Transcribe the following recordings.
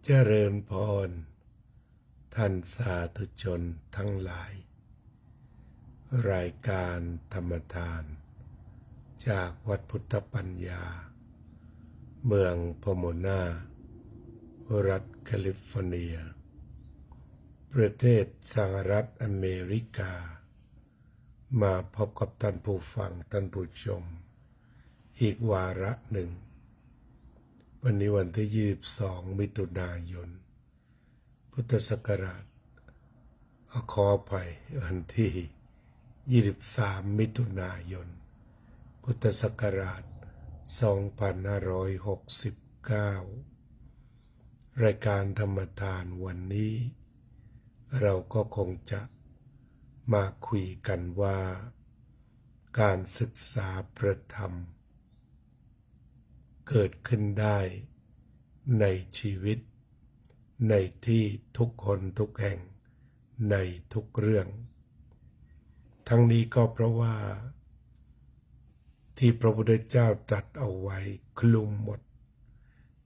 เจริญพรท่านสาธุชนทั้งหลายรายการธรรมทานจากวัดพุทธปัญญาเมืองโพโมนารัฐแคลิฟอร์เนียประเทศสหรัฐอเมริกามาพบกับท่านผู้ฟังท่านผู้ชมอีกวาระหนึ่งวันนี้วันที่22มิถุนายนพุทธศักราชขออภัยวันที่23มิถุนายนพุทธศักราช2569รายการธรรมทานวันนี้เราก็คงจะมาคุยกันว่าการศึกษาประธรรมเกิดขึ้นได้ในชีวิตในที่ทุกคนทุกแห่งในทุกเรื่องทั้งนี้ก็เพราะว่าที่พระพุทธเจ้าตรัสเอาไว้คลุมหมด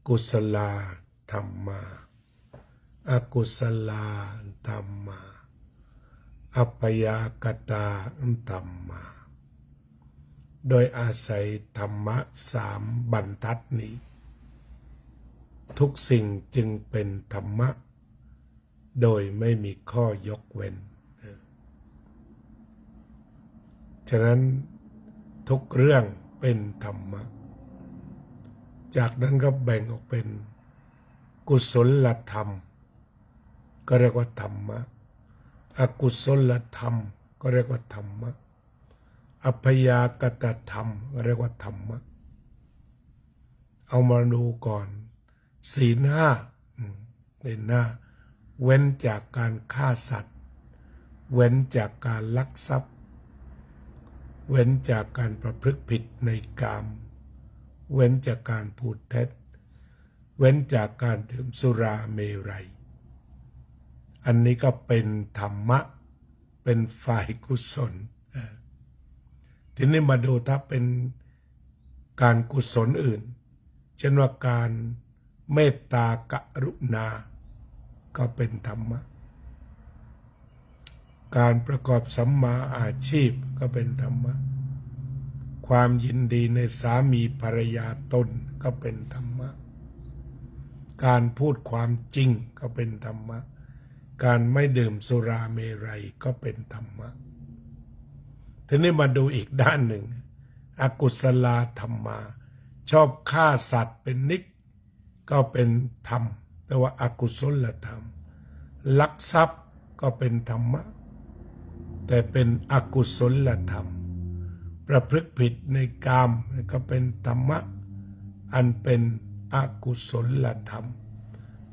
กุศลธรรมาอกุศลธรรมาอัปยากตาธรรมาโดยอาศัยธรรมะ3 บรรทัดนี้ทุกสิ่งจึงเป็นธรรมะโดยไม่มีข้อยกเว้นฉะนั้นทุกเรื่องเป็นธรรมะจากนั้นก็แบ่งออกเป็นกุศลธรรมก็เรียกว่าธรรมะอกุศลธรรมก็เรียกว่าธรรมะอัพยากตธรรมเรียกว่าธรรมะเอามาดูก่อนศีล 5ในหน้าเว้นจากการฆ่าสัตว์เว้นจากการลักทรัพย์เว้นจากการประพฤติผิดในกามเว้นจากการพูดเท็จเว้นจากการดื่มสุราเมรัยอันนี้ก็เป็นธรรมะเป็นฝ่ายกุศลทีนี้มาดูถ้าเป็นการกุศลอื่นเช่นว่าการเมตตากรุณาก็เป็นธรรมะการประกอบสัมมาอาชีพก็เป็นธรรมะความยินดีในสามีภรรยาตนก็เป็นธรรมะการพูดความจริงก็เป็นธรรมะการไม่ดื่มสุราเมรัยก็เป็นธรรมะทีนี้มาดูอีกด้านหนึ่งอกุศลธรรมาชอบฆ่าสัตว์เป็นนิจก็เป็นธรรมแต่ว่าอกุศลธรรมลักทรัพย์ก็เป็นธรรมะแต่เป็นอกุศลธรรมประพฤติผิดในกามก็เป็นธรรมะอันเป็นอกุศลธรรม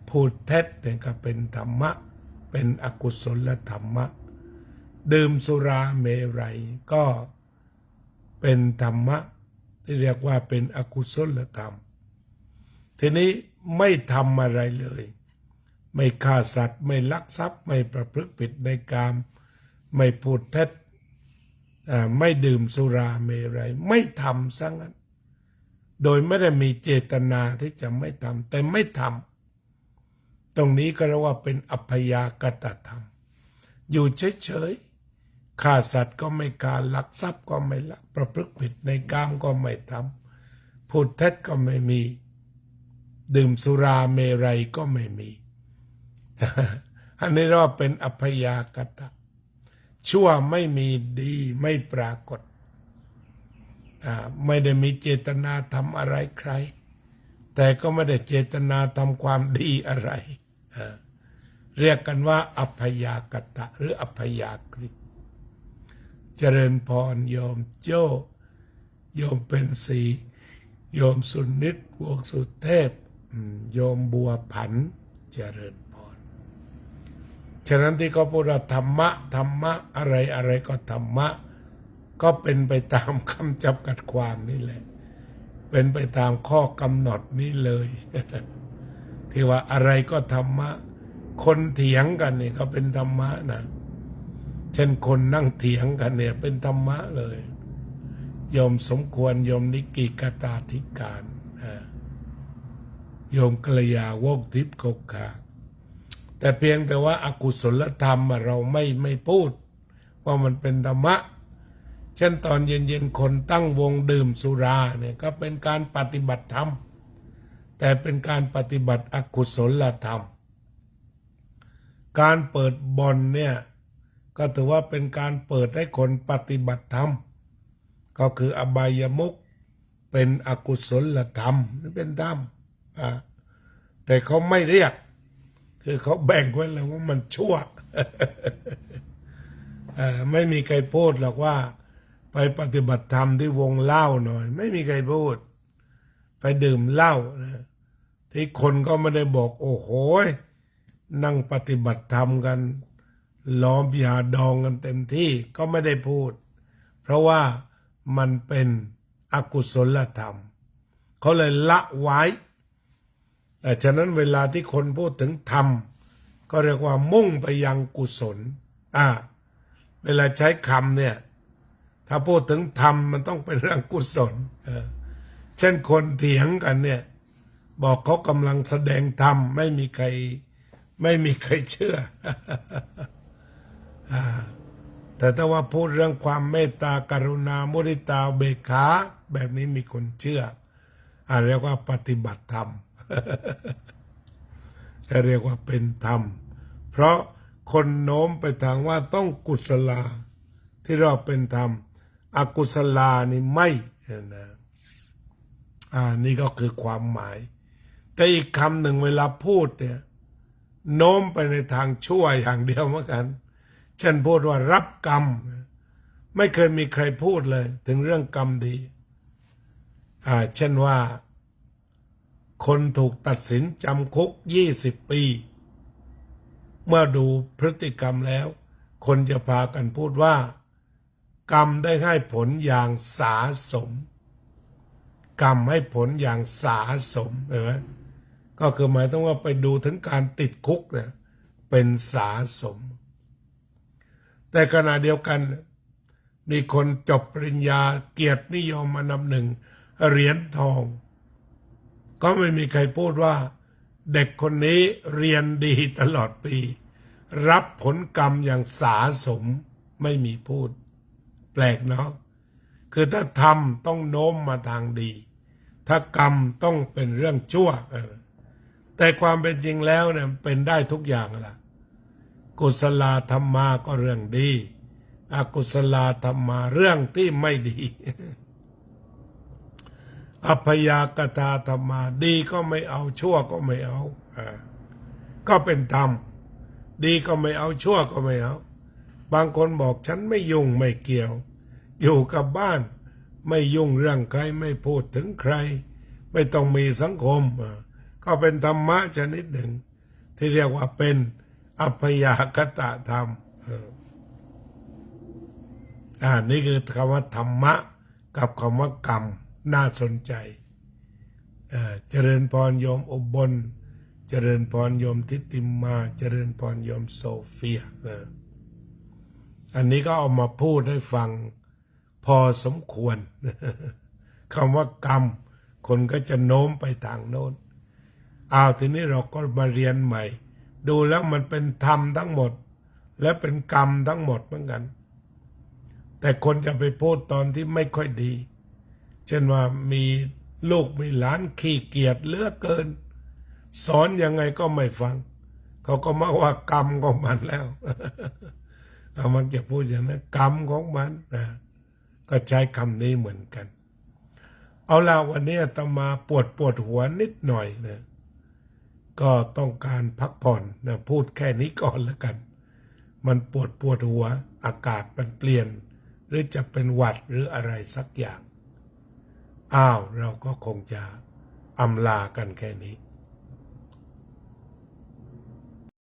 พูดเท็จก็เป็นธรรมะเป็นอกุศลธรรมะดื่มสุราเมรัยก็เป็นธรรมะที่เรียกว่าเป็นอกุศลธรรมทีนี้ไม่ทำอะไรเลยไม่ฆ่าสัตว์ไม่ลักทรัพย์ไม่ประพฤติผิดในกามไม่พูดเท็จไม่ดื่มสุราเมรัยไม่ทำซะงั้นโดยไม่ได้มีเจตนาที่จะไม่ทำแต่ไม่ทำตรงนี้ก็เรียกว่าเป็นอัพยากตธรรมอยู่เฉยๆฆ่าสัตว์ก็ไม่ฆ่าลักทรัพย์ก็ไม่ลักประพฤติผิดในกามก็ไม่ทำพูดเท็จก็ไม่มีดื่มสุราเมรัยก็ไม่มี อันนี้เรียกว่าเป็นอัพยากตะชั่วไม่มีดีไม่ปรากฏไม่ได้มีเจตนาทำอะไรใครแต่ก็ไม่ได้เจตนาทำความดีอะไรเรียกกันว่าอัพยากตะหรืออัพยากฤิเจริญพรโยมโจ้โยมเป็นสีโยมสุนิตวงสุเทพโยมบัวผันเจริญพรฉะนั้นที่เขาพูดว่าธรรมะธรรมะอะไรอะไรก็ธรรมะก็เป็นไปตามคำจำกัดความนี่แหละเป็นไปตามข้อกำหนดนี้เลย ที่ว่าอะไรก็ธรรมะคนเถียงกันเนี่ยก็เป็นธรรมะนะเช่นคนนั่งเถียงกันเนี่ยเป็นธรรมะเลยโยมสมควรโยมนิกิกตาธิการ โยมกัลยาวงศ์ทิพย์คกขาแต่เพียงแต่ว่าอากุศลธรรมเราไม่พูดว่ามันเป็นธรรมะเช่นตอนเย็นๆคนตั้งวงดื่มสุราเนี่ยก็เป็นการปฏิบัติธรรมแต่เป็นการปฏิบัติอกุศลธรรมการเปิดบ่อนเนี่ยก็ถือว่าเป็นการเปิดให้คนปฏิบัติธรรมก็คืออบายมุขเป็นอกุศลธรรมเป็นธรรมแต่เขาไม่เรียกคือเขาแบ่งไว้แล้วว่ามันชั่ว ไม่มีใครพูดหรอกว่าไปปฏิบัติธรรมที่วงเหล้าหน่อยไม่มีใครพูดไปดื่มเหล้านะที่คนก็ไม่ได้บอกโอ้โหนั่งปฏิบัติธรรมกันล้อมยาดองกันเต็มที่ก็ไม่ได้พูดเพราะว่ามันเป็นอกุศลธรรมเขาเลยละไว้แต่ฉะนั้นเวลาที่คนพูดถึงธรรมก็เรียกว่ามุ่งไปยังกุศลเวลาใช้คำเนี่ยถ้าพูดถึงธรรมมันต้องเป็นเรื่องกุศลเช่นคนเถียงกันเนี่ยบอกเขากำลังแสดงธรรมไม่มีใครเชื่อ แต่ถ้าว่าพูดเรื่องความเมตตากรุณามุทิตาเบกขาแบบนี้มีคนเชื่อเรียกว่าปฏิบัติธรรม เรียกว่าเป็นธรรมเพราะคนโน้มไปทางว่าต้องกุศลาที่เราเป็นธรรมอกุศลานี่ไม่นะนี่ก็คือความหมายแต่อีกคำหนึ่งเวลาพูดเนี่ยโน้มไปในทางชั่วอย่างเดียวเหมือนกันเช่นพูดว่ารับกรรมไม่เคยมีใครพูดเลยถึงเรื่องกรรมดีเช่นว่าคนถูกตัดสินจำคุก20 ปีเมื่อดูพฤติกรรมแล้วคนจะพากันพูดว่ากรรมได้ให้ผลอย่างสาสมกรรมให้ผลอย่างสาสมเห็นไหมก็คือหมายถึงว่าไปดูถึงการติดคุกเนี่ยเป็นสาสมแต่ขณะเดียวกันมีคนจบปริญญาเกียรตินิยมอันดับหนึ่งเหรียญทองก็ไม่มีใครพูดว่าเด็กคนนี้เรียนดีตลอดปีรับผลกรรมอย่างสาสมไม่มีพูดแปลกเนาะคือถ้าทำต้องโน้มมาทางดีถ้ากรรมต้องเป็นเรื่องชั่วแต่ความเป็นจริงแล้วเนี่ยเป็นได้ทุกอย่างล่ะกุศลธรรมาก็เรื่องดีอกุศลธรรมาเรื่องที่ไม่ดีอัพยากตาธรรมาดีก็ไม่เอาชั่วก็ไม่เอาก็เป็นธรรมดีก็ไม่เอาชั่วก็ไม่เอาบางคนบอกฉันไม่ยุ่งไม่เกี่ยวอยู่กับบ้านไม่ยุ่งเรื่องใครไม่พูดถึงใครไม่ต้องมีสังคมก็เป็นธรรมะชนิดหนึ่งที่เรียกว่าเป็นอัพยากตธรรมนี่คือคำว่าธรรมะกับคำว่ากรรมน่าสนใจเจริญพรโยมอุบลเจริญพรโยมทิติมาเจริญพรโยมโซเฟียอันนี้ก็เอามาพูดให้ฟังพอสมควร คำว่ากรรมคนก็จะโน้มไปทางโน้นทีนี้เราก็มาเรียนใหม่ดูแล้วมันเป็นธรรมทั้งหมดและเป็นกรรมทั้งหมดเหมือนกันแต่คนจะไปพูดตอนที่ไม่ค่อยดีเช่นว่ามีลูกมีหลานขี้เกียจเหลือเกินสอนยังไงก็ไม่ฟังเขาก็มาว่ากรรมของมันแล้วมันจะพูดอย่างนั้นกรรมของมันก็ใช้คำนี้เหมือนกันเอาล่ะวันนี้อาตมาปวดหัวนิดหน่อยนะก็ต้องการพักผ่อนนะพูดแค่นี้ก่อนแล้วกันมันปวดหัวอากาศมันเปลี่ยนหรือจะเป็นหวัดหรืออะไรสักอย่างเราก็คงจะอำลากันแค่นี้